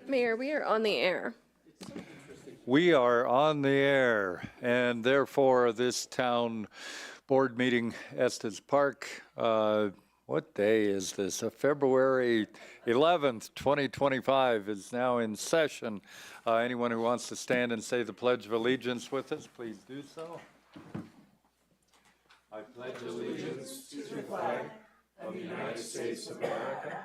Mayor, we are on the air. We are on the air, and therefore this town board meeting, Estes Park, what day is this? February 11th, 2025 is now in session. Anyone who wants to stand and say the Pledge of Allegiance with us, please do so. I pledge allegiance to the flag of the United States of America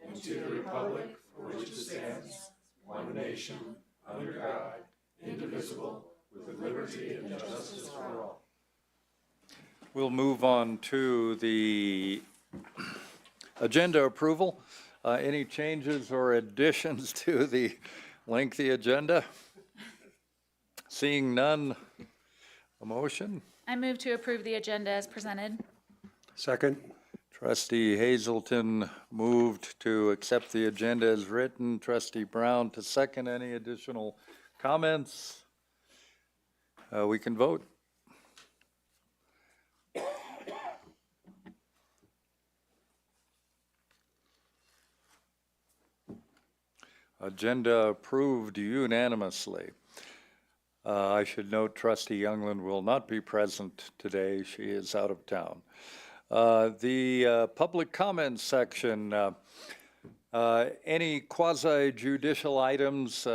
and to the republic for which it stands, one nation, under God, indivisible, with liberty and justice for all. We'll move on to the agenda approval. Any changes or additions to the lengthy agenda? Seeing none, a motion? I move to approve the agenda as presented. Second. Trustee Hazelton moved to accept the agenda as written. Trustee Brown to second. Any additional comments? We can vote. Agenda approved unanimously. I should note Trustee Youngland will not be present today. She is out of town. The public comment section, any quasi-judicial items,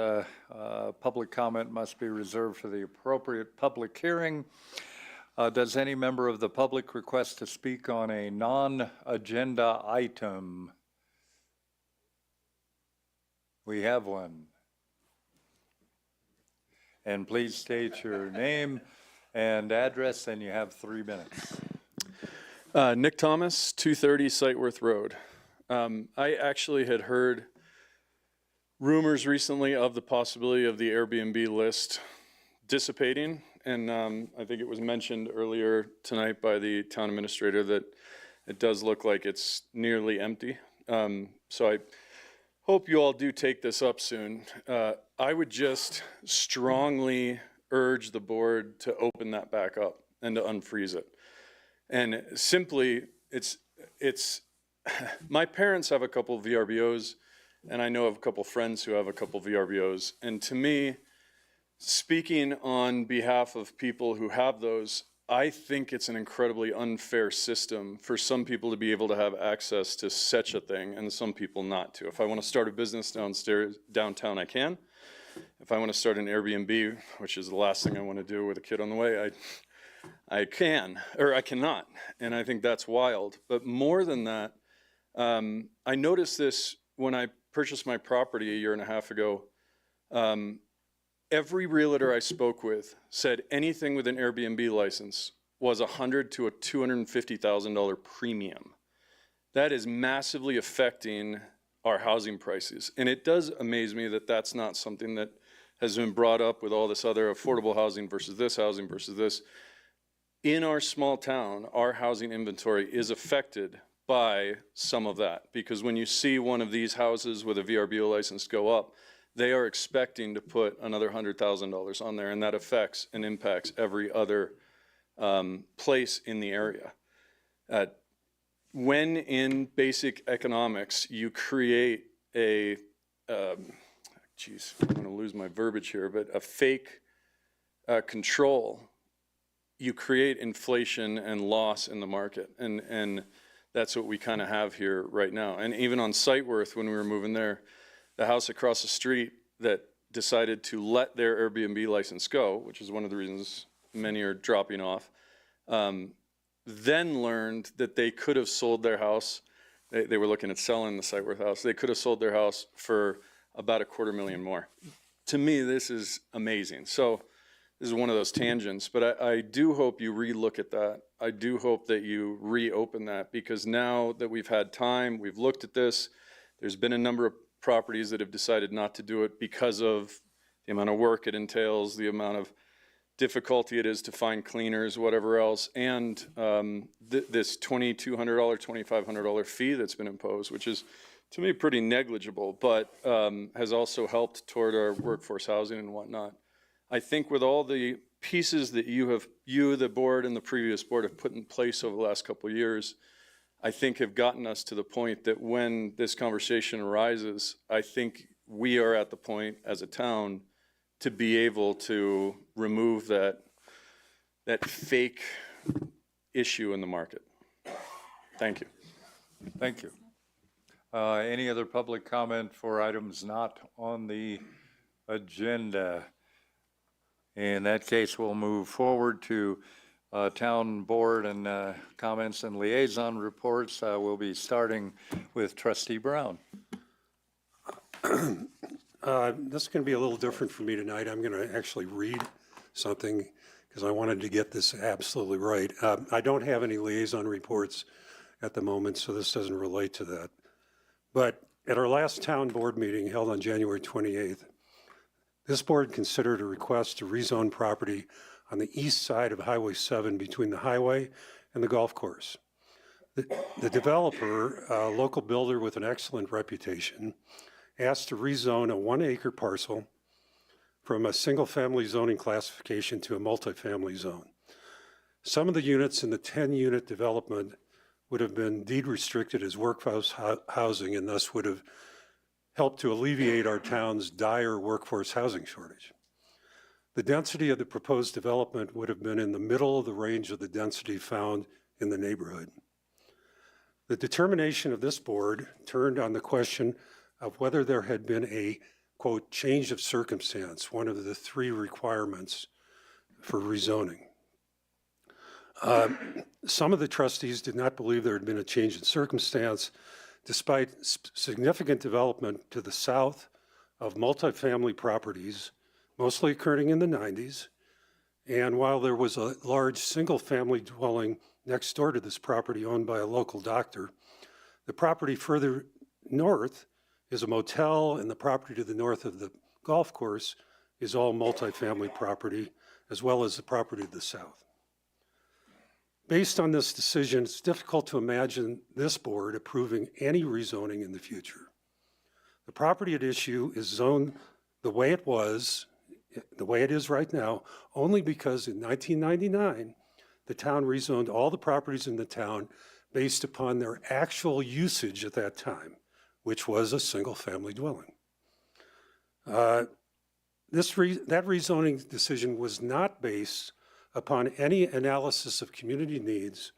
public comment must be reserved for the appropriate public hearing. Does any member of the public request to speak on a non-agenda item? We have one. And please state your name and address, and you have 3 minutes. Nick Thomas, 230 Sightworth Road. I actually had heard rumors recently of the possibility of the Airbnb list dissipating, and I think it was mentioned earlier tonight by the town administrator that it does look like it's nearly empty. So I hope you all do take this up soon. I would just strongly urge the board to open that back up and to unfreeze it. And simply, it's my parents have a couple of VRBOs, and I know of a couple friends who have a couple of VRBOs. And to me, speaking on behalf of people who have those, I think it's an incredibly unfair system for some people to be able to have access to such a thing and some people not to. If I want to start a business downtown, I can. If I want to start an Airbnb, which is the last thing I want to do with a kid on the way, I can, or I cannot. And I think that's wild. But more than that, I noticed this when I purchased my property a year and a half ago. Every realtor I spoke with said anything with an Airbnb license was $100,000 to $250,000 premium. That is massively affecting our housing prices. And it does amaze me that that's not something that has been brought up with all this other affordable housing versus this. In our small town, our housing inventory is affected by some of that, because when you see one of these houses with a VRBO license go up, they are expecting to put another $100,000 on there, and that affects and impacts every other place in the area. When in basic economics, you create a, I'm going to lose my verbiage here, but a fake control, you create inflation and loss in the market. And that's what we kind of have here right now. And even on Sightworth, when we were moving there, the house across the street that decided to let their Airbnb license go, which is one of the reasons many are dropping off, then learned that they could have sold their house. They were looking at selling the Sightworth house. They could have sold their house for about $250,000 more. To me, this is amazing. So this is one of those tangents, but I do hope you relook at that. I do hope that you reopen that, because now that we've had time, we've looked at this, there's been a number of properties that have decided not to do it because of the amount of work it entails, the amount of difficulty it is to find cleaners, whatever else, and this $2,200, $2,500 fee that's been imposed, which is, to me, pretty negligible, but has also helped toward our workforce housing and whatnot. I think with all the pieces that you, the board, and the previous board have put in place over the last couple of years, I think have gotten us to the point that when this conversation arises, I think we are at the point as a town to be able to remove that fake issue in the market. Thank you. Thank you. Any other public comment for items not on the agenda? In that case, we'll move forward to town board and comments and liaison reports. We'll be starting with Trustee Brown. This is going to be a little different for me tonight. I'm going to actually read something because I wanted to get this absolutely right. I don't have any liaison reports at the moment, so this doesn't relate to that. But at our last town board meeting held on January 28th, this board considered a request to rezone property on the east side of Highway 7 between the highway and the golf course. The developer, a local builder with an excellent reputation, asked to rezone a 1-acre parcel from a single-family zoning classification to a multifamily zone. Some of the units in the 10-unit development would have been deed restricted as workforce housing and thus would have helped to alleviate our town's dire workforce housing shortage. The density of the proposed development would have been in the middle of the range of the density found in the neighborhood. The determination of this board turned on the question of whether there had been a, quote, change of circumstance, one of the 3 requirements for rezoning. Some of the trustees did not believe there had been a change in circumstance, despite significant development to the south of multifamily properties, mostly occurring in the 90s. And while there was a large single-family dwelling next door to this property owned by a local doctor, the property further north is a motel, and the property to the north of the golf course is all multifamily property, as well as the property to the south. Based on this decision, it's difficult to imagine this board approving any rezoning in the future. The property at issue is zoned the way it was, the way it is right now, only because in 1999, the town rezoned all the properties in the town based upon their actual usage at that time, which was a single-family dwelling. That rezoning decision was not based upon any analysis of community needs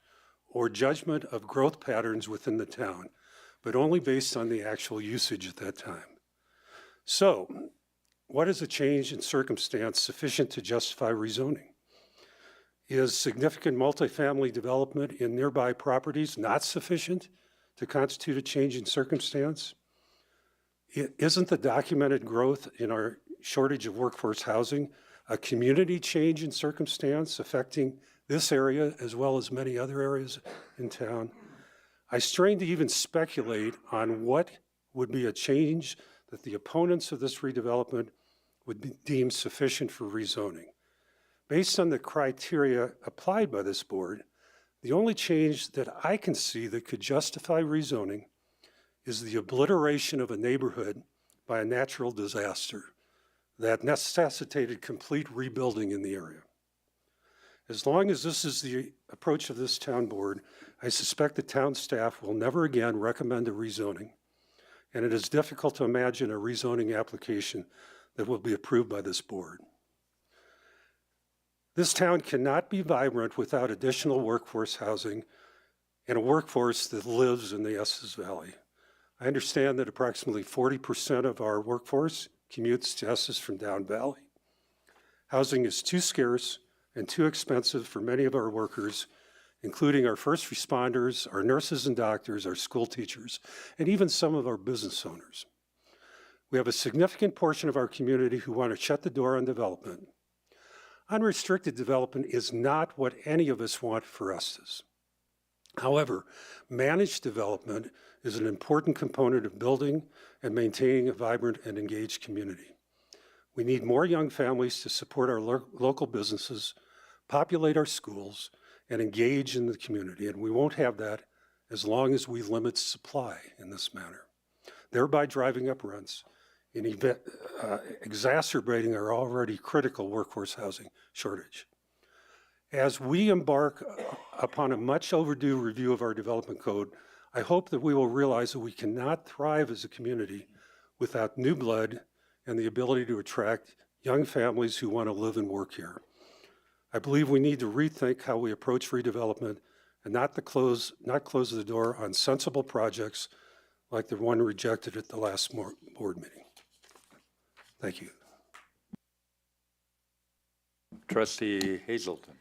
or judgment of growth patterns within the town, but only based on the actual usage at that time. So, what is a change in circumstance sufficient to justify rezoning? Is significant multifamily development in nearby properties not sufficient to constitute a change in circumstance? Isn't the documented growth in our shortage of workforce housing a community change in circumstance affecting this area as well as many other areas in town? I strain to even speculate on what would be a change that the opponents of this redevelopment would deem sufficient for rezoning. Based on the criteria applied by this board, the only change that I can see that could justify rezoning is the obliteration of a neighborhood by a natural disaster that necessitated complete rebuilding in the area. As long as this is the approach of this town board, I suspect the town staff will never again recommend a rezoning, and it is difficult to imagine a rezoning application that will be approved by this board. This town cannot be vibrant without additional workforce housing and a workforce that lives in the Estes Valley. I understand that approximately 40% of our workforce commutes to Estes from down valley. Housing is too scarce and too expensive for many of our workers, including our first responders, our nurses and doctors, our school teachers, and even some of our business owners. We have a significant portion of our community who want to shut the door on development. Unrestricted development is not what any of us want for Estes. However, managed development is an important component of building and maintaining a vibrant and engaged community. We need more young families to support our local businesses, populate our schools, and engage in the community, and we won't have that as long as we limit supply in this manner, thereby driving up rents and exacerbating our already critical workforce housing shortage. As we embark upon a much overdue review of our development code, I hope that we will realize that we cannot thrive as a community without new blood and the ability to attract young families who want to live and work here. I believe we need to rethink how we approach redevelopment and not close the door on sensible projects like the one rejected at the last board meeting. Thank you. Trustee Hazelton.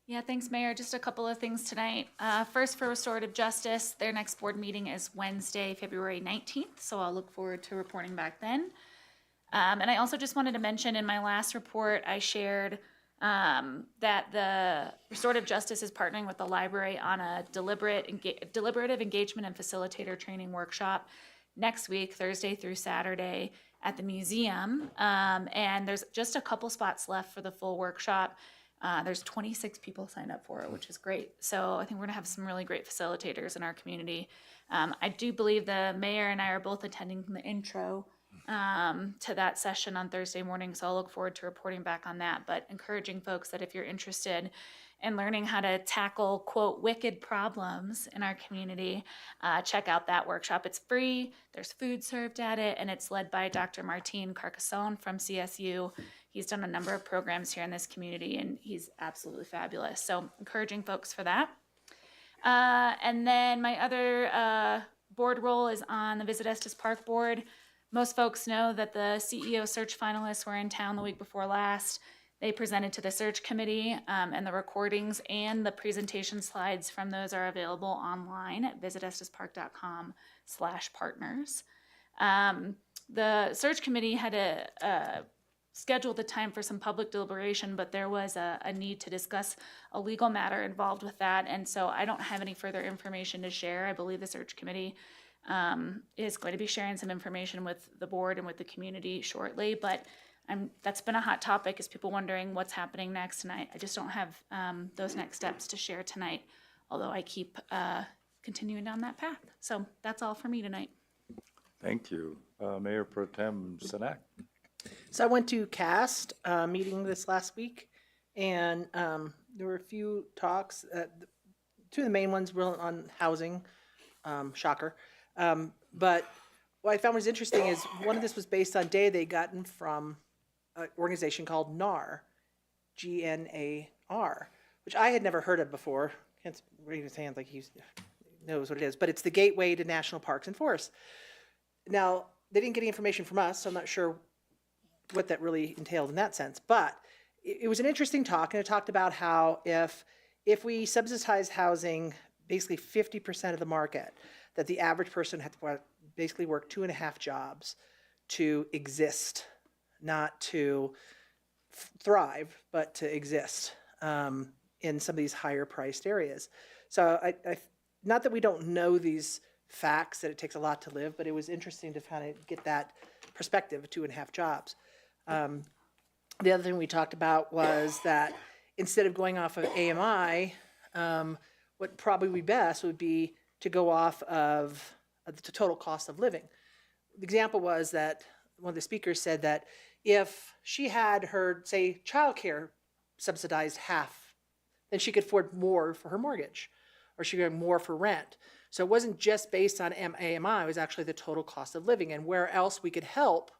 Yeah, thanks, Mayor. Just a couple of things tonight. First, for Restorative Justice, their next board meeting is Wednesday, February 19th, so I'll look forward to reporting back then. And I also just wanted to mention in my last report, I shared that the Restorative Justice is partnering with the library on a deliberative engagement and facilitator training workshop next week, Thursday through Saturday, at the museum. And there's just a couple spots left for the full workshop. There's 26 people signed up for it, which is great. So I think we're gonna have some really great facilitators in our community. I do believe the mayor and I are both attending the intro to that session on Thursday morning, so I'll look forward to reporting back on that, but encouraging folks that if you're interested in learning how to tackle, quote, wicked problems in our community, check out that workshop. It's free, there's food served at it, and it's led by Dr. Martin Carcassonne from CSU. He's done a number of programs here in this community, and he's absolutely fabulous, so encouraging folks for that. And then my other board role is on the Visit Estes Park Board. Most folks know that the CEO search finalists were in town the week before last. They presented to the search committee, and the recordings and the presentation slides from those are available online at visitestespark.com/partners. The search committee had scheduled the time for some public deliberation, but there was a need to discuss a legal matter involved with that, and so I don't have any further information to share. I believe the search committee is going to be sharing some information with the board and with the community shortly, but that's been a hot topic, is people wondering what's happening next, and I just don't have those next steps to share tonight, although I keep continuing down that path. So that's all for me tonight. Thank you. Mayor Pro Tem Sanak. So I went to CAST meeting this last week, and there were a few talks. Two of the main ones were on housing, shocker. But what I found was interesting is one of this was based on data they'd gotten from an organization called NAR, GNAR, which I had never heard of before. Can't raise his hands like he knows what it is, but it's the Gateway to National Parks and Forests. Now, they didn't get any information from us, so I'm not sure what that really entailed in that sense, but it was an interesting talk, and it talked about how if we subsidize housing, basically 50% of the market, that the average person had to basically work 2.5 jobs to exist, not to thrive, but to exist in some of these higher priced areas. So I not that we don't know these facts, that it takes a lot to live, but it was interesting to kind of get that perspective of 2.5 jobs. The other thing we talked about was that instead of going off of AMI, what probably would be best would be to go off of the total cost of living. The example was that one of the speakers said that if she had her, say, childcare subsidized half, then she could afford more for her mortgage, or she could have more for rent. So it wasn't just based on AMI, it was actually the total cost of living, and where else we could help,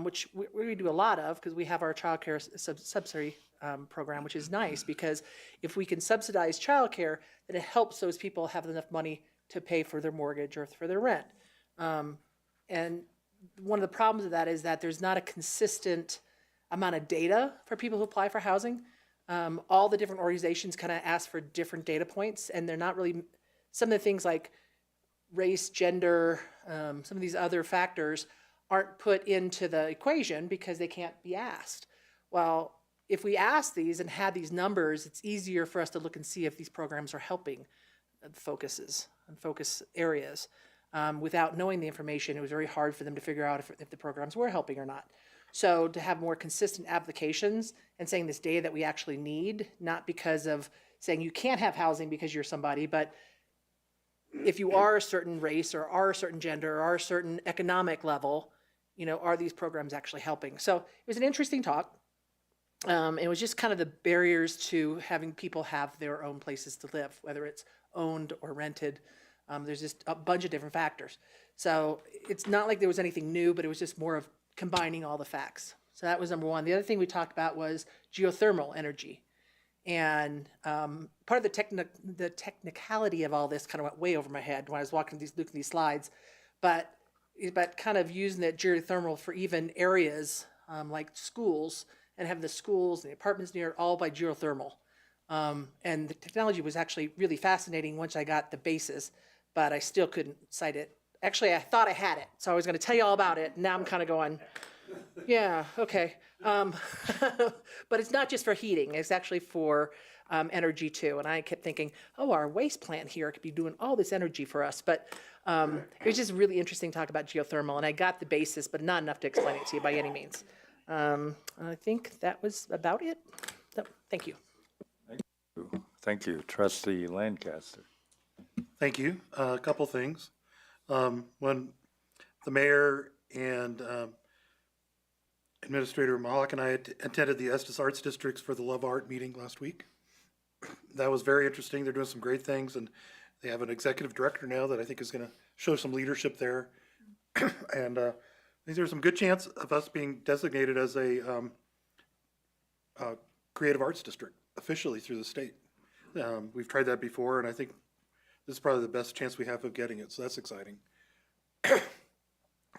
which we do a lot of, because we have our childcare subsidy program, which is nice, because if we can subsidize childcare, then it helps those people have enough money to pay for their mortgage or for their rent. And one of the problems of that is that there's not a consistent amount of data for people who apply for housing. All the different organizations kind of ask for different data points, and they're not really, some of the things like race, gender, some of these other factors aren't put into the equation because they can't be asked. Well, if we ask these and had these numbers, it's easier for us to look and see if these programs are helping focuses and focus areas. Without knowing the information, it was very hard for them to figure out if the programs were helping or not. So to have more consistent applications and saying this data that we actually need, not because of saying you can't have housing because you're somebody, but if you are a certain race or are a certain gender or are a certain economic level, are these programs actually helping? So it was an interesting talk. It was just kind of the barriers to having people have their own places to live, whether it's owned or rented. There's just a bunch of different factors. So it's not like there was anything new, but it was just more of combining all the facts. So that was number one. The other thing we talked about was geothermal energy. And part of the technicality of all this kind of went way over my head when I was looking at these slides, but kind of using that geothermal for even areas like schools, and having the schools and the apartments near all by geothermal. And the technology was actually really fascinating once I got the basis, but I still couldn't cite it. Actually, I thought I had it, so I was going to tell you all about it. And now I'm kind of going, yeah, okay. But it's not just for heating. It's actually for energy too. And I kept thinking, oh, our waste plant here could be doing all this energy for us. But it was just really interesting to talk about geothermal. And I got the basis, but not enough to explain it to you by any means. I think that was about it. So, thank you. Thank you, Trustee Lancaster. Thank you. A couple things. When the mayor and Administrator Mahalik and I attended the Estes Arts Districts for the Love Art meeting last week. That was very interesting. They're doing some great things, and they have an executive director now that I think is going to show some leadership there. And I think there's some good chance of us being designated as a creative arts district officially through the state. We've tried that before, and I think this is probably the best chance we have of getting it, so that's exciting.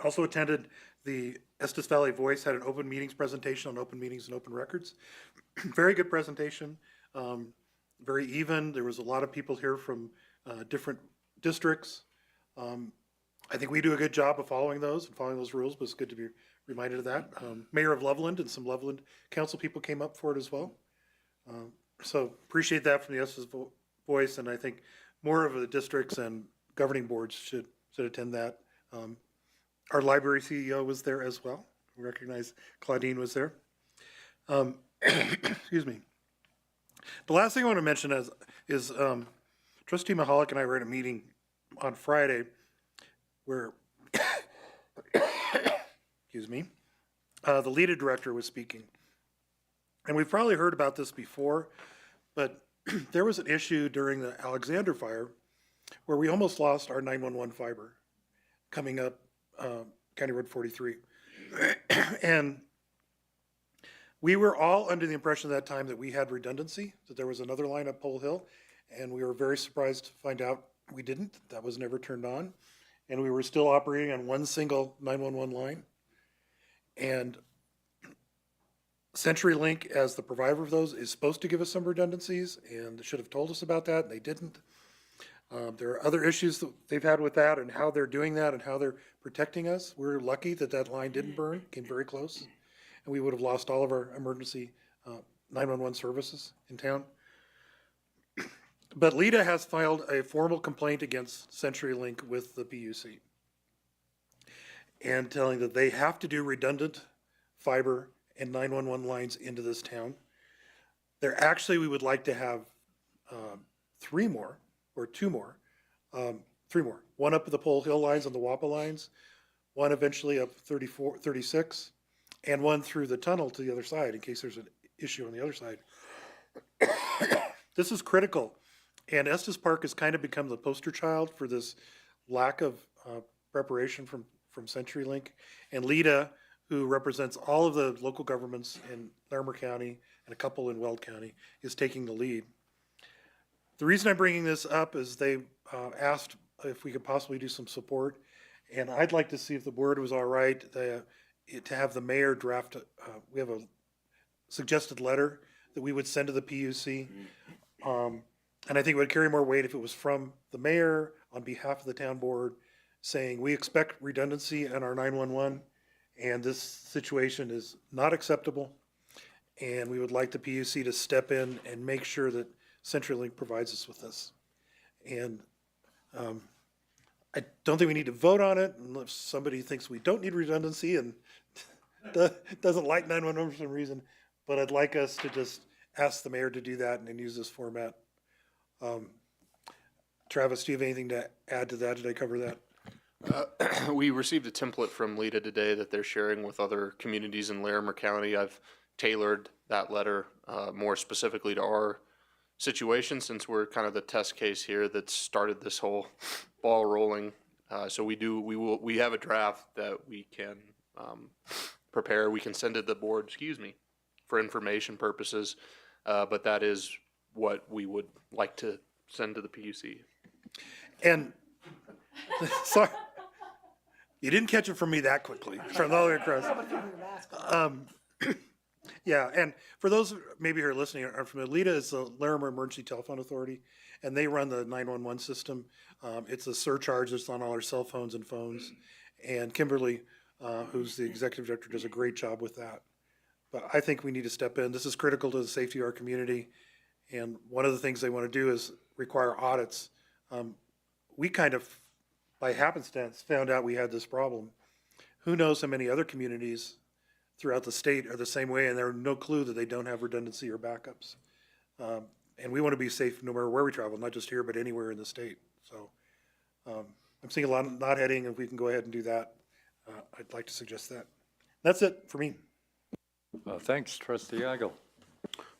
Also attended the Estes Valley Voice, had an open meetings presentation on open meetings and open records. Very good presentation, very even. There was a lot of people here from different districts. I think we do a good job of following those rules, but it's good to be reminded of that. Mayor of Loveland and some Loveland council people came up for it as well. So appreciate that from the Estes Voice, and I think more of the districts and governing boards should attend that. Our library CEO was there as well. We recognize Claudine was there. Excuse me. The last thing I want to mention is Trustee Mahalik and I were at a meeting on Friday where, excuse me, the LEDA director was speaking. And we've probably heard about this before, but there was an issue during the Alexander fire where we almost lost our 911 fiber coming up County Road 43. And we were all under the impression at that time that we had redundancy, that there was another line up Pole Hill, and we were very surprised to find out we didn't. That was never turned on. And we were still operating on one single 911 line. And CenturyLink, as the provider of those, is supposed to give us some redundancies, and should have told us about that, and they didn't. There are other issues that they've had with that and how they're doing that and how they're protecting us. We're lucky that that line didn't burn, came very close, and we would have lost all of our emergency 911 services in town. But LEDA has filed a formal complaint against CenturyLink with the PUC and telling that they have to do redundant fiber and 911 lines into this town. We would like to have three more. One up at the Pole Hill lines on the WAPA lines, one eventually up 36, and one through the tunnel to the other side in case there's an issue on the other side. This is critical, and Estes Park has kind of become the poster child for this lack of preparation from CenturyLink. And LEDA, who represents all of the local governments in Larimer County and a couple in Weld County, is taking the lead. The reason I'm bringing this up is they asked if we could possibly do some support, and I'd like to see if the board was all right to have the mayor draft. We have a suggested letter that we would send to the PUC, and I think it would carry more weight if it was from the mayor on behalf of the town board, saying we expect redundancy in our 911, and this situation is not acceptable, and we would like the PUC to step in and make sure that CenturyLink provides us with this. And I don't think we need to vote on it unless somebody thinks we don't need redundancy and doesn't like 911 for some reason, but I'd like us to just ask the mayor to do that and then use this format. Travis, do you have anything to add to that? Did I cover that? We received a template from LEDA today that they're sharing with other communities in Larimer County. I've tailored that letter more specifically to our situation, since we're kind of the test case here that started this whole ball rolling. So we have a draft that we can prepare. We can send to the board, for information purposes. But that is what we would like to send to the PUC. And, sorry, you didn't catch it from me that quickly, from all the way across. Yeah, and for those maybe who are listening aren't familiar, LEDA is the Larimer Emergency Telephone Authority, and they run the 911 system. It's a surcharge that's on all our cell phones and phones. And Kimberly, who's the executive director, does a great job with that. But I think we need to step in. This is critical to the safety of our community. And one of the things they want to do is require audits. We kind of, by happenstance, found out we had this problem. Who knows how many other communities throughout the state are the same way, and there's no clue that they don't have redundancy or backups. And we want to be safe no matter where we travel, not just here, but anywhere in the state. So I'm seeing a lot of nod heading. If we can go ahead and do that, I'd like to suggest that. That's it for me. Thanks, Trustee Agel.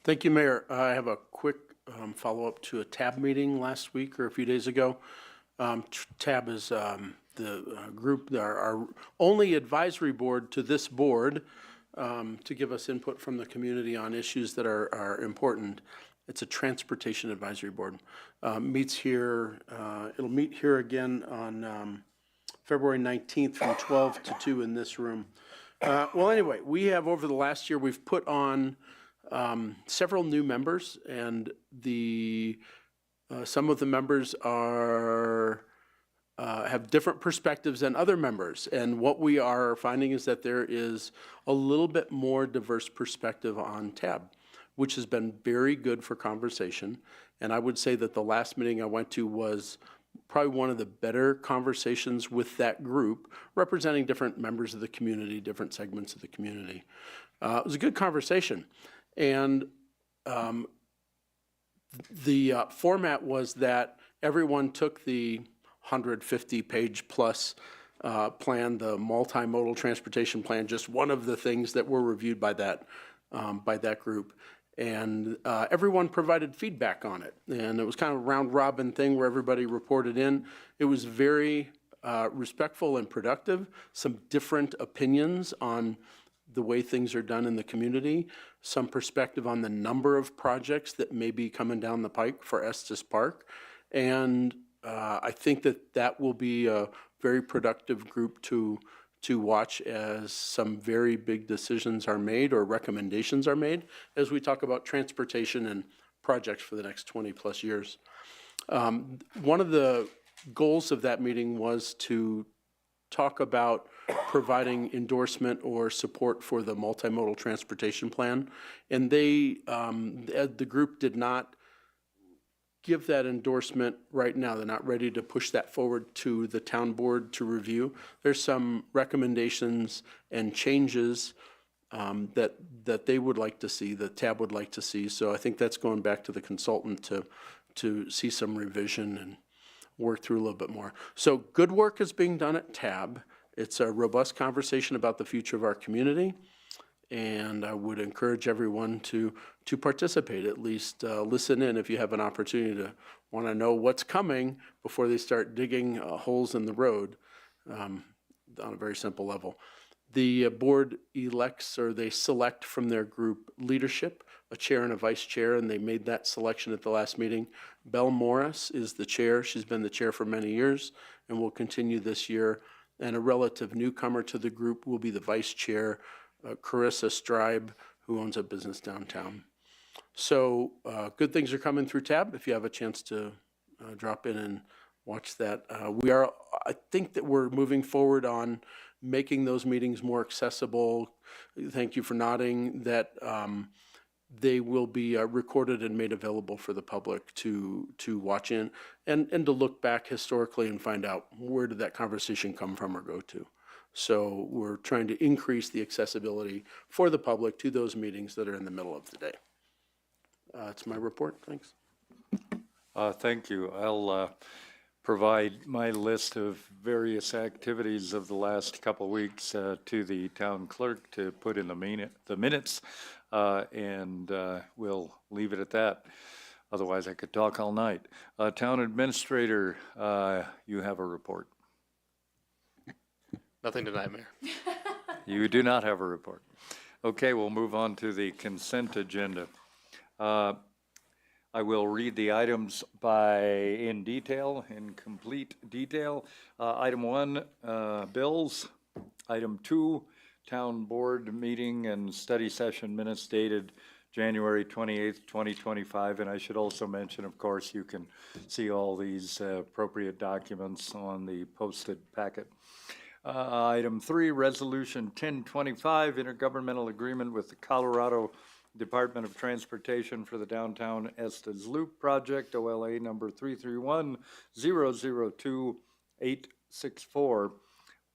Thank you, Mayor. I have a quick follow-up to a TAB meeting last week or a few days ago. TAB is the group, our only advisory board to this board to give us input from the community on issues that are important. It's a transportation advisory board. Meets here, it'll meet here again on February 19th from 12 to 2 in this room. Well, anyway, we have over the last year, we've put on several new members, and some of the members have different perspectives than other members. And what we are finding is that there is a little bit more diverse perspective on TAB, which has been very good for conversation. And I would say that the last meeting I went to was probably one of the better conversations with that group, representing different members of the community, different segments of the community. It was a good conversation. And the format was that everyone took the 150-page plus plan, the multimodal transportation plan, just one of the things that were reviewed by that group. And everyone provided feedback on it. And it was kind of a round robin thing where everybody reported in. It was very respectful and productive, some different opinions on the way things are done in the community, some perspective on the number of projects that may be coming down the pike for Estes Park. And I think that will be a very productive group to watch as some very big decisions are made or recommendations are made as we talk about transportation and projects for the next 20 plus years. One of the goals of that meeting was to talk about providing endorsement or support for the multimodal transportation plan. And the group did not give that endorsement right now. They're not ready to push that forward to the town board to review. There's some recommendations and changes that they would like to see, that TAB would like to see. So I think that's going back to the consultant to see some revision and work through a little bit more. So good work is being done at TAB. It's a robust conversation about the future of our community. And I would encourage everyone to participate, at least listen in if you have an opportunity to want to know what's coming before they start digging holes in the road on a very simple level. The board elects, or they select from their group leadership, a chair and a vice chair, and they made that selection at the last meeting. Belle Morris is the chair. She's been the chair for many years and will continue this year. And a relative newcomer to the group will be the vice chair, Carissa Stribe, who owns a business downtown. So good things are coming through TAB if you have a chance to drop in and watch that. I think that we're moving forward on making those meetings more accessible. Thank you for nodding that they will be recorded and made available for the public to watch in and to look back historically and find out where did that conversation come from or go to. So we're trying to increase the accessibility for the public to those meetings that are in the middle of the day. That's my report. Thanks. Thank you. I'll provide my list of various activities of the last couple of weeks to the town clerk to put in the minutes, and we'll leave it at that. Otherwise, I could talk all night. Town Administrator, you have a report. Nothing tonight, Mayor. You do not have a report. Okay, we'll move on to the consent agenda. I will read the items in complete detail. Item 1, bills. Item 2, town board meeting and study session minutes dated January 28th, 2025. And I should also mention, of course, you can see all these appropriate documents on the posted packet. Item 3, Resolution 1025, intergovernmental agreement with the Colorado Department of Transportation for the Downtown Estes Loop Project, OLA number 331-002-864.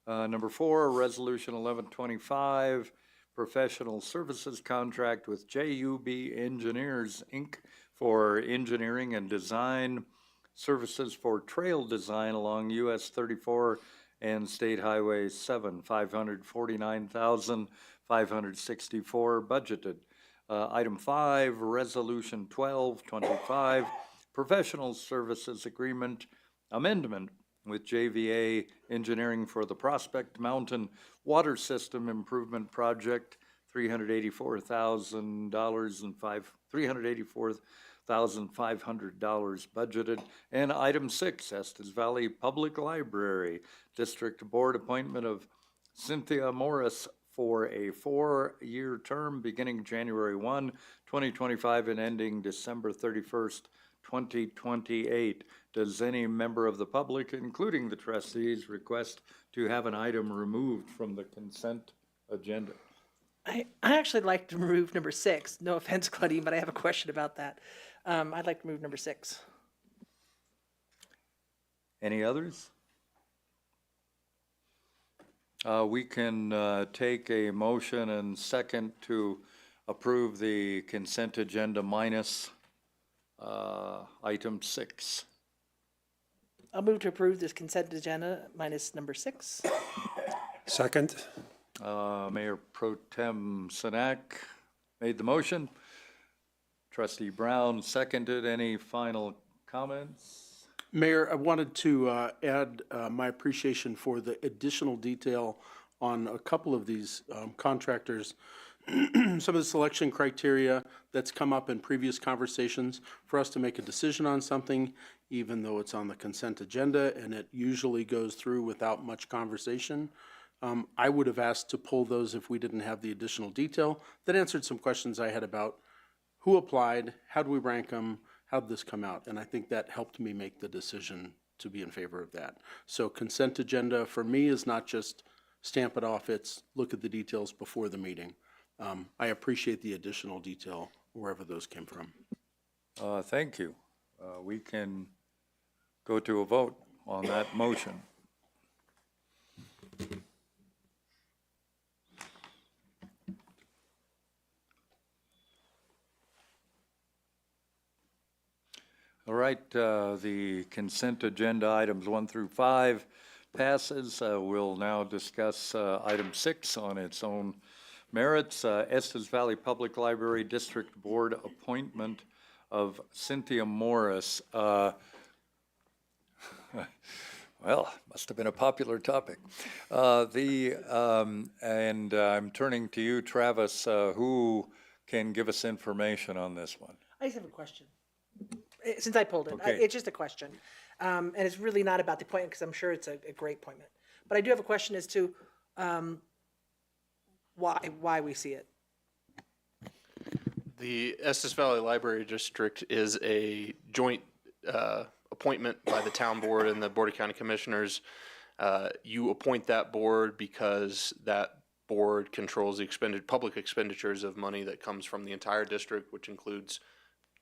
Number 4, Resolution 1125, professional services contract with JUB Engineers, Inc. for engineering and design services for trail design along US 34 and State Highway 7, $549,564 budgeted. Item 5, Resolution 1225, professional services agreement amendment with JVA Engineering for the Prospect Mountain Water System Improvement Project, $384,500 budgeted. And item 6, Estes Valley Public Library District Board appointment of Cynthia Morris for a 4-year term beginning January 1, 2025 and ending December 31st, 2028. Does any member of the public, including the trustees, request to have an item removed from the consent agenda? I actually like to remove number 6. No offense, Claudine, but I have a question about that. I'd like to remove number 6. Any others? We can take a motion and second to approve the consent agenda minus item 6. I'll move to approve this consent agenda minus number 6. Second? Mayor Pro Tem Sinek made the motion. Trustee Brown seconded. Any final comments? Mayor, I wanted to add my appreciation for the additional detail on a couple of these contractors. Some of the selection criteria that's come up in previous conversations for us to make a decision on something, even though it's on the consent agenda and it usually goes through without much conversation. I would have asked to pull those if we didn't have the additional detail. That answered some questions I had about who applied, how do we rank them, how did this come out? And I think that helped me make the decision to be in favor of that. So consent agenda for me is not just stamp it off, it's look at the details before the meeting. I appreciate the additional detail wherever those came from. Thank you. We can go to a vote on that motion. All right, the consent agenda items 1 through 5 passes. We'll now discuss item 6 on its own merits. Estes Valley Public Library District Board appointment of Cynthia Morris. Well, must have been a popular topic. And I'm turning to you, Travis, who can give us information on this one. I just have a question. Since I pulled it, Okay. it's just a question. And it's really not about the appointment because I'm sure it's a great appointment. But I do have a question as to why we see it. The Estes Valley Library District is a joint appointment by the town board and the Board of County Commissioners. You appoint that board because that board controls the public expenditures of money that comes from the entire district, which includes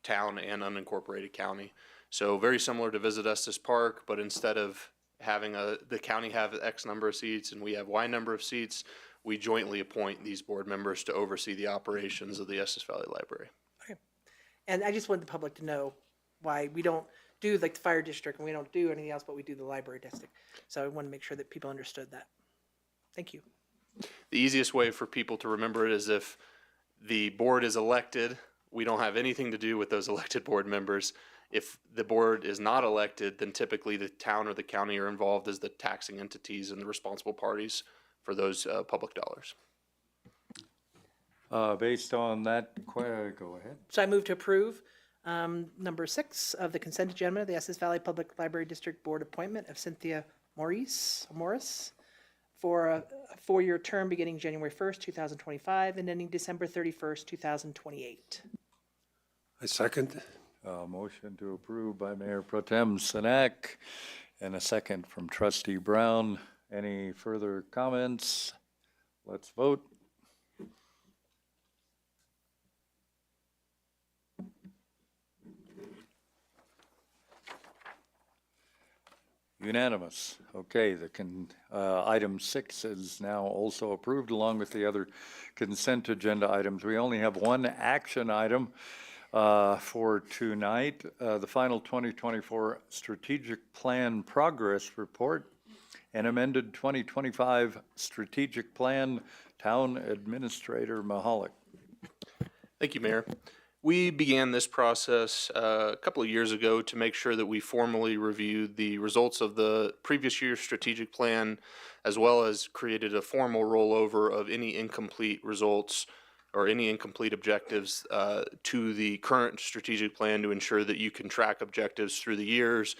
town and unincorporated county. So very similar to Visit Estes Park, but instead of having the county have X number of seats and we have Y number of seats, we jointly appoint these board members to oversee the operations of the Estes Valley Library. Okay. And I just want the public to know why we don't do like the fire district and we don't do anything else, but we do the library district. So I want to make sure that people understood that. Thank you. The easiest way for people to remember it is if the board is elected, We don't have anything to do with those elected board members. If the board is not elected, then typically the town or the county are involved as the taxing entities and the responsible parties for those public dollars. Based on that, go ahead. So I move to approve number 6 of the consent agenda, the Estes Valley Public Library District Board appointment of Cynthia Morris for a 4-year term beginning January 1st, 2025 and ending December 31st, 2028. I second. Motion to approve by Mayor Pro Tem Sinek and a second from Trustee Brown. Any further comments? Let's vote. Unanimous. Okay, item 6 is now also approved along with the other consent agenda items. We only have one action item for tonight, the final 2024 Strategic Plan Progress Report and amended 2025 Strategic Plan. Town Administrator Mahalik. Thank you, Mayor. We began this process a couple of years ago to make sure that we formally reviewed the results of the previous year's strategic plan, as well as created a formal rollover of any incomplete results or any incomplete objectives to the current strategic plan to ensure that you can track objectives through the years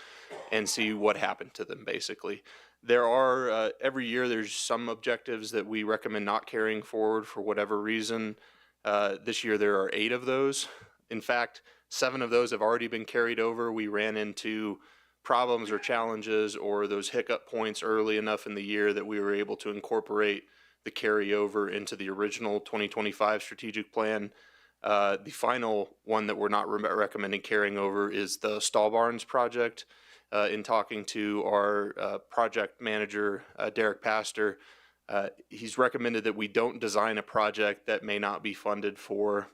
and see what happened to them, basically. There are, every year, there's some objectives that we recommend not carrying forward for whatever reason. This year there are 8 of those. In fact, 7 of those have already been carried over. We ran into problems or challenges or those hiccup points early enough in the year that we were able to incorporate the carryover into the original 2025 strategic plan. The final one that we're not recommending carrying over is the Stall Barns project. In talking to our project manager, Derek Pastor, he's recommended that we don't design a project that may not be funded for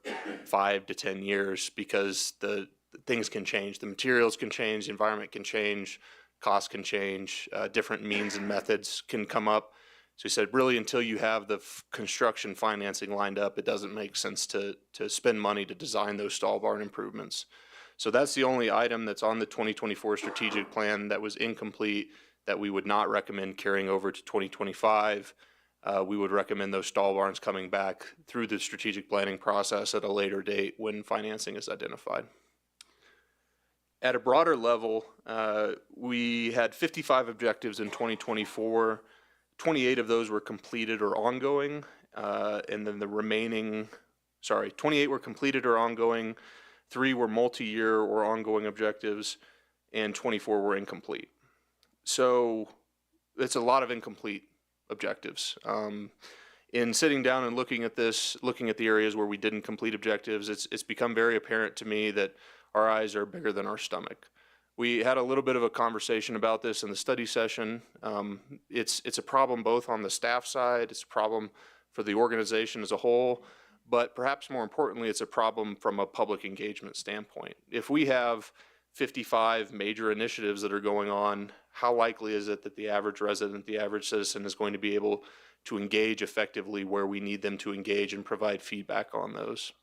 5 to 10 years because the things can change. The materials can change, the environment can change, costs can change, different means and methods can come up. So he said, really, until you have the construction financing lined up, it doesn't make sense to spend money to design those stall barn improvements. So that's the only item that's on the 2024 strategic plan that was incomplete that we would not recommend carrying over to 2025. We would recommend those stall barns coming back through the strategic planning process at a later date when financing is identified. At a broader level, we had 55 objectives in 2024. 28 of those were completed or ongoing, and then the remaining, 28 were completed or ongoing, 3 were multi-year or ongoing objectives, and 24 were incomplete. So it's a lot of incomplete objectives. In sitting down and looking at this, looking at the areas where we didn't complete objectives, it's become very apparent to me that our eyes are bigger than our stomach. We had a little bit of a conversation about this in the study session. It's a problem both on the staff side, it's a problem for the organization as a whole, but perhaps more importantly, it's a problem from a public engagement standpoint. If we have 55 major initiatives that are going on, how likely is it that the average resident, the average citizen is going to be able to engage effectively where we need them to engage and provide feedback on those?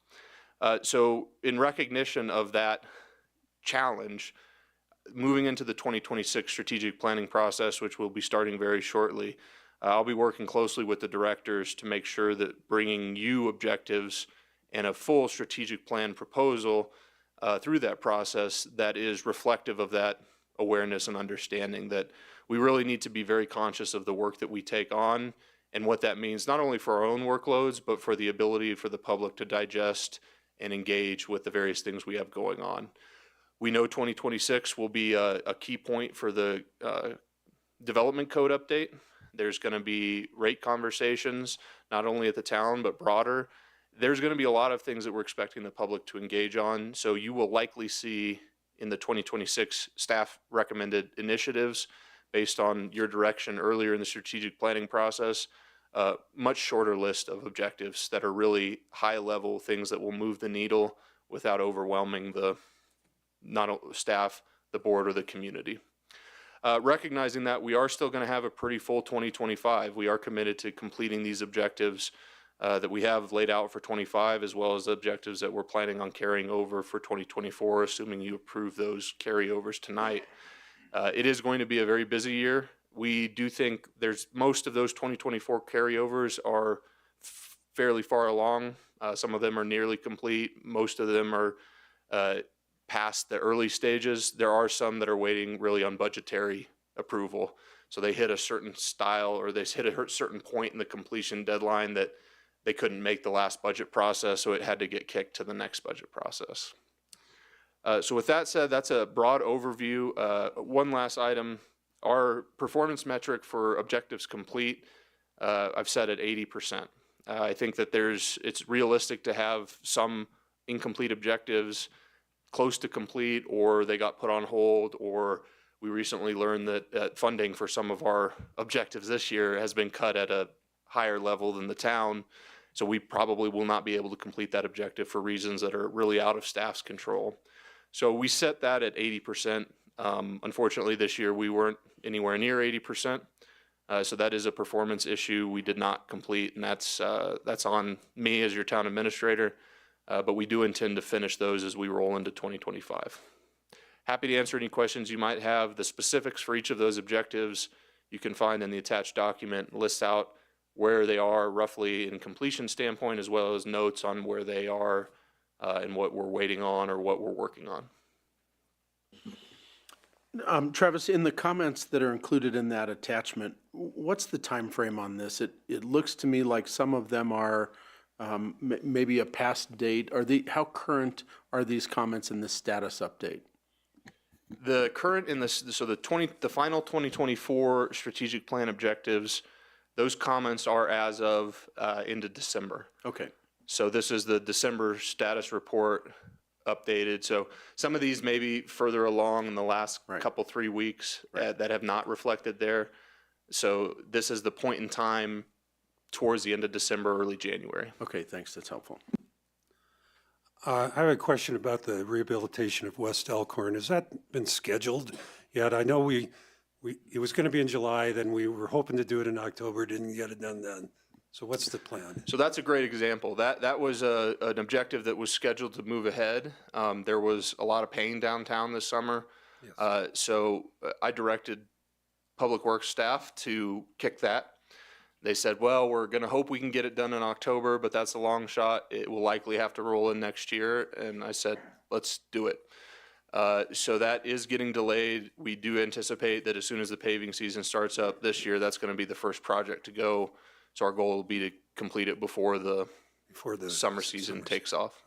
So in recognition of that challenge, moving into the 2026 strategic planning process, which will be starting very shortly, I'll be working closely with the directors to make sure that bringing you objectives and a full strategic plan proposal through that process that is reflective of that awareness and understanding that we really need to be very conscious of the work that we take on and what that means, not only for our own workloads, but for the ability for the public to digest and engage with the various things we have going on. We know 2026 will be a key point for the development code update. There's going to be rate conversations, not only at the town, but broader. There's going to be a lot of things that we're expecting the public to engage on. So you will likely see in the 2026 staff recommended initiatives based on your direction earlier in the strategic planning process, a much shorter list of objectives that are really high level things that will move the needle without overwhelming the staff, the board, or the community. Recognizing that we are still going to have a pretty full 2025, we are committed to completing these objectives that we have laid out for 25, as well as the objectives that we're planning on carrying over for 2024, assuming you approve those carryovers tonight. It is going to be a very busy year. We do think there's most of those 2024 carryovers are fairly far along. Some of them are nearly complete. Most of them are past the early stages. There are some that are waiting really on budgetary approval. So they hit a certain style, or they hit a certain point in the completion deadline that they couldn't make the last budget process, so it had to get kicked to the next budget process. So with that said, that's a broad overview. One last item, our performance metric for objectives complete, I've set at 80%. I think that it's realistic to have some incomplete objectives close to complete, or they got put on hold, or we recently learned that funding for some of our objectives this year has been cut at a higher level than the town. So we probably will not be able to complete that objective for reasons that are really out of staff's control. So we set that at 80%. Unfortunately, this year we weren't anywhere near 80%. So that is a performance issue we did not complete, and that's on me as your town administrator. But we do intend to finish those as we roll into 2025. Happy to answer any questions you might have. The specifics for each of those objectives you can find in the attached document. Lists out where they are roughly in completion standpoint, as well as notes on where they are and what we're waiting on or what we're working on. Travis, in the comments that are included in that attachment, what's the time frame on this? It looks to me like some of them are maybe a past date. How current are these comments in the status update? The current in this, so the final 2024 strategic plan objectives, those comments are as of into December. Okay. So this is the December status report updated. So some of these may be further along in the last couple, 3 weeks that have not reflected there. So this is the point in time towards the end of December, early January. Okay, thanks. That's helpful. I have a question about the rehabilitation of West Elkhorn. Has that been scheduled yet? I know it was going to be in July, then we were hoping to do it in October, didn't get it done then. So what's the plan? So that's a great example. That was an objective that was scheduled to move ahead. There was a lot of pain downtown this summer. Yes. So I directed Public Works staff to kick that. They said, well, we're going to hope we can get it done in October, but that's a long shot. It will likely have to roll in next year. And I said, let's do it. So that is getting delayed. We do anticipate that as soon as the paving season starts up this year, that's going to be the first project to go. So our goal will be to complete it before the summer season takes off.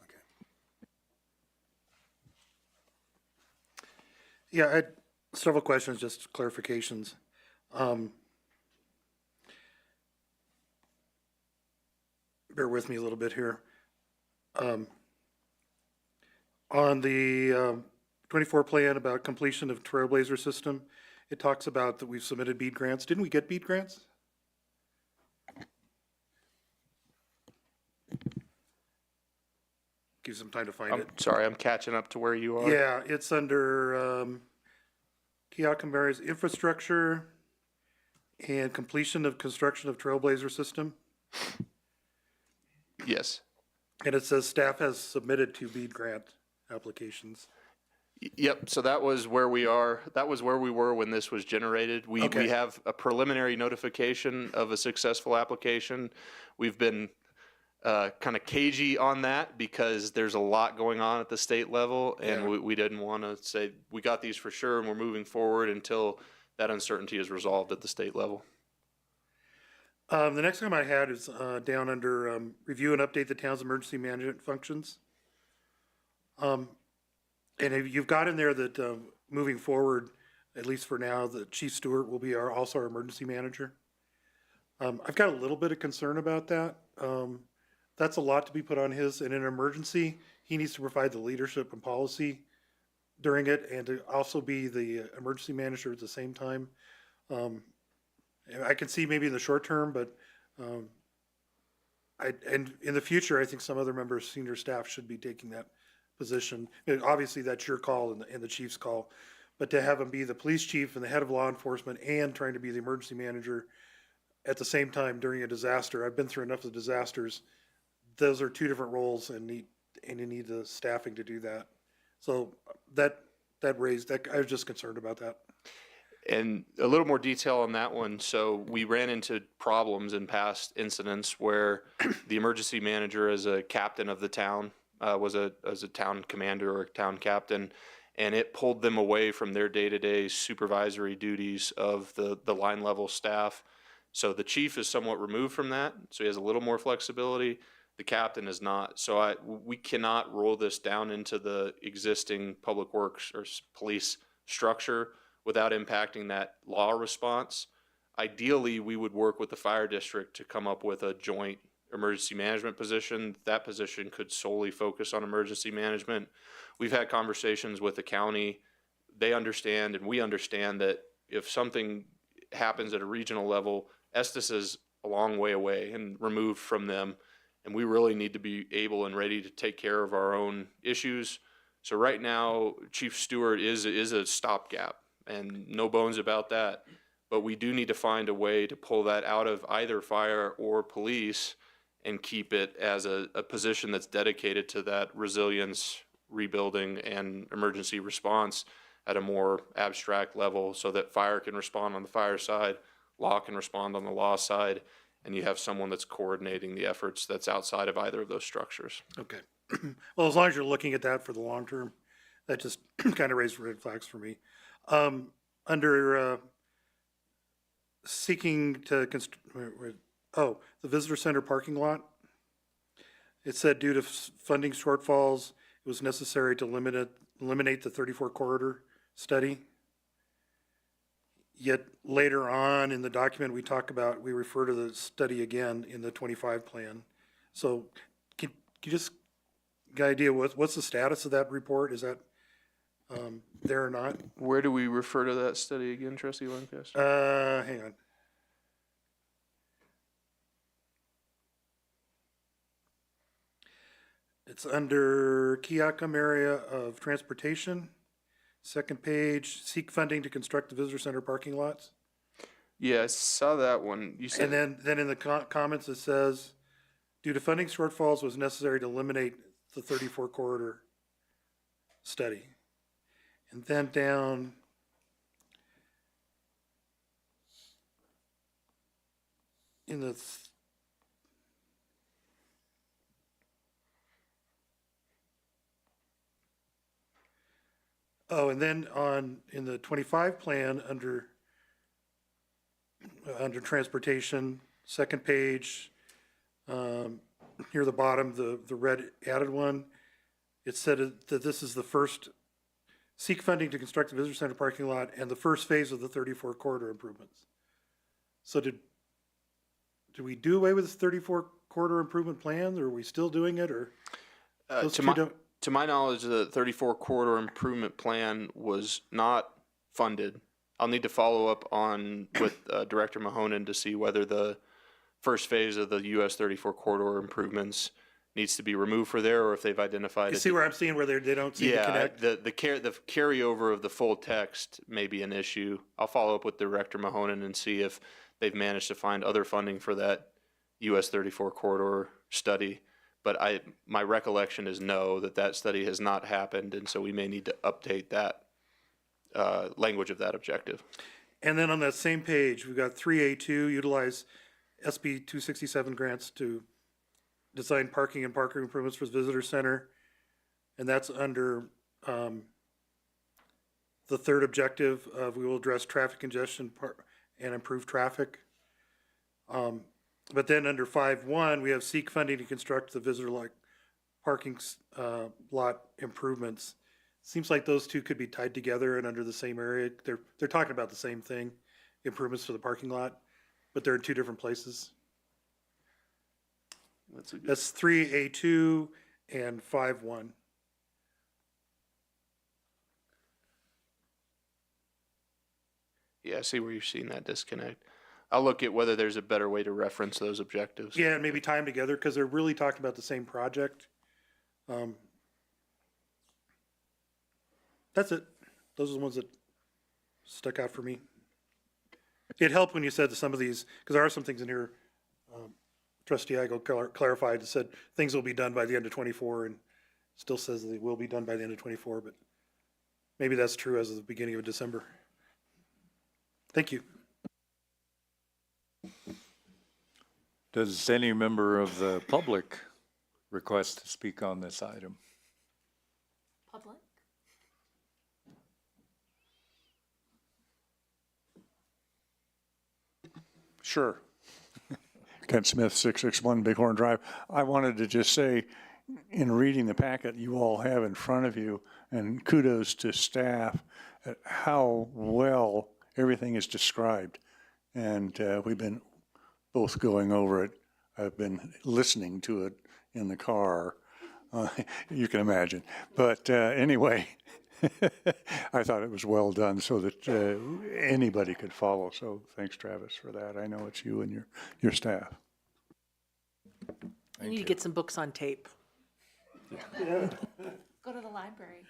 Yeah, I had several questions, just clarifications. Bear with me a little bit here. On the 24 plan about completion of Trailblazer system, it talks about that we've submitted BEAD grants. Didn't we get BEAD grants? Give you some time to find it. Sorry, I'm catching up to where you are. Yeah, it's under Keokuk Mary's infrastructure and completion of construction of Trailblazer system. Yes. And it says staff has submitted 2 BEAD grant applications. Yep, so that was where we are. That was where we were when this was generated. We have a preliminary notification of a successful application. We've been kind of cagey on that because there's a lot going on at the state level, and we didn't want to say we got these for sure and we're moving forward until that uncertainty is resolved at the state level. The next one I had is down under review and update the town's emergency management functions. And if you've got in there that moving forward, at least for now, that Chief Stewart will be also our emergency manager. I've got a little bit of concern about that. That's a lot to be put on his. In an emergency, he needs to provide the leadership and policy during it, and to also be the emergency manager at the same time. I can see maybe in the short term, but and in the future, I think some other members of senior staff should be taking that position. And obviously, that's your call and the chief's call, but to have him be the police chief and the head of law enforcement and trying to be the emergency manager, at the same time during a disaster. I've been through enough of disasters. Those are two different roles and you need the staffing to do that. So that raised, that, I was just concerned about that. And a little more detail on that one. So we ran into problems in past incidents where the emergency manager, as a captain of the town, was as a town commander or a town captain, and it pulled them away from their day-to-day supervisory duties of the line level staff. So the chief is somewhat removed from that, so he has a little more flexibility. The captain is not. So we cannot roll this down into the existing public works or police structure without impacting that law response. Ideally, we would work with the fire district to come up with a joint emergency management position. That position could solely focus on emergency management. We've had conversations with the county. They understand and we understand that if something happens at a regional level, Estes is a long way away and removed from them, and we really need to be able and ready to take care of our own issues. So right now, Chief Stewart is a stopgap, and no bones about that. But we do need to find a way to pull that out of either fire or police and keep it as a position that's dedicated to that resilience, rebuilding, and emergency response at a more abstract level, so that fire can respond on the fire side, law can respond on the law side, and you have someone that's coordinating the efforts that's outside of either of those structures. Okay. Well, as long as you're looking at that for the long term, that just kind of raised red flags for me. Under seeking to the visitor center parking lot, it said due to funding shortfalls, it was necessary to eliminate the 34 corridor study. Yet later on in the document we refer to the study again in the 25 plan. So can you just get an idea what's the status of that report? Is that there or not? Where do we refer to that study again, Trustee Lancaster? Hang on. It's under key outcome area of transportation. Second page, seek funding to construct the visitor center parking lots. Yeah, I saw that one. You said. And then in the comments, it says, due to funding shortfalls, was necessary to eliminate the 34 corridor study. And then down in the and then in the 25 plan under transportation, second page, near the bottom, the red added one, it said that this is the first, seek funding to construct the visitor center parking lot and the first phase of the 34 corridor improvements. So did we do away with this 34 corridor improvement plan, or are we still doing it, or? Those two don't- To my knowledge, the 34 corridor improvement plan was not funded. I'll need to follow up with Director Mahonen to see whether the first phase of the US 34 corridor improvements needs to be removed for there, or if they've identified. You see where I'm seeing where they don't seem to connect? the carryover of the full text may be an issue. I'll follow up with Director Mahonen and see if they've managed to find other funding for that US 34 corridor study. But my recollection is no, that study has not happened, and so we may need to update that language of that objective. And then on that same page, we've got 3A2, utilize SB 267 grants to design parking and parking improvements for the visitor center. And that's under the third objective of we will address traffic congestion and improve traffic. But then under 5.1, we have seek funding to construct the visitor parking lot improvements. Seems like those two could be tied together and under the same area. They're talking about the same thing, improvements to the parking lot, but they're in two different places. That's 3A2 and 5.1. Yeah, I see where you're seeing that disconnect. I'll look at whether there's a better way to reference those objectives. Yeah, and maybe tie them together because they're really talking about the same project. That's it. Those are the ones that stuck out for me. it helped when you said that some of these, because there are some things in here, trustee Igo clarified, said things will be done by the end of '24, and still says they will be done by the end of '24, but maybe that's true as of the beginning of December. Thank you. Does any member of the public request to speak on this item? Public? Sure. Kent Smith, 661 Bighorn Drive. I wanted to just say, in reading the packet you all have in front of you, and kudos to staff at how well everything is described. And we've been both going over it. I've been listening to it in the car. You can imagine. But anyway, I thought it was well done so that anybody could follow. So thanks, Travis, for that. I know it's you and your staff. We need to get some books on tape. Go to the library.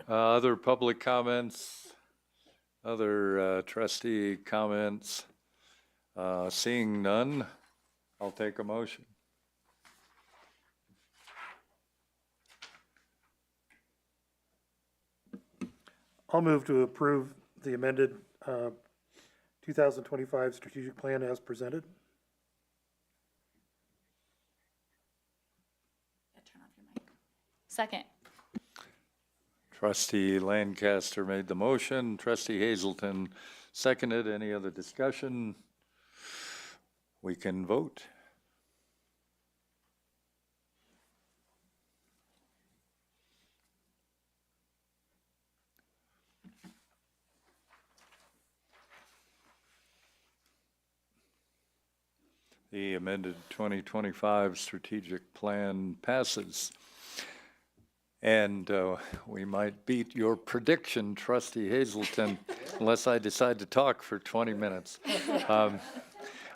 Other public comments? Other trustee comments? Seeing none, I'll take a motion. I'll move to approve the amended 2025 strategic plan as presented. Turn off your mic. Second. Trustee Lancaster made the motion. Trustee Hazelton seconded. Any other discussion? We can vote. The amended 2025 strategic plan passes. And we might beat your prediction, Trustee Hazelton, unless I decide to talk for 20 minutes.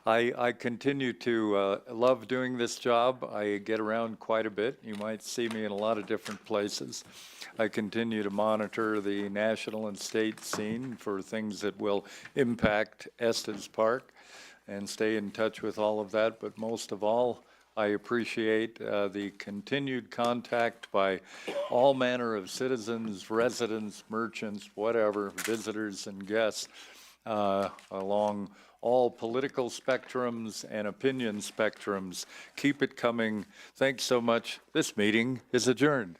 I continue to love doing this job. I get around quite a bit. You might see me in a lot of different places. I continue to monitor the national and state scene for things that will impact Estes Park and stay in touch with all of that. But most of all, I appreciate the continued contact by all manner of citizens, residents, merchants, whatever, visitors and guests along all political spectrums and opinion spectrums. Keep it coming. Thanks so much. This meeting is adjourned.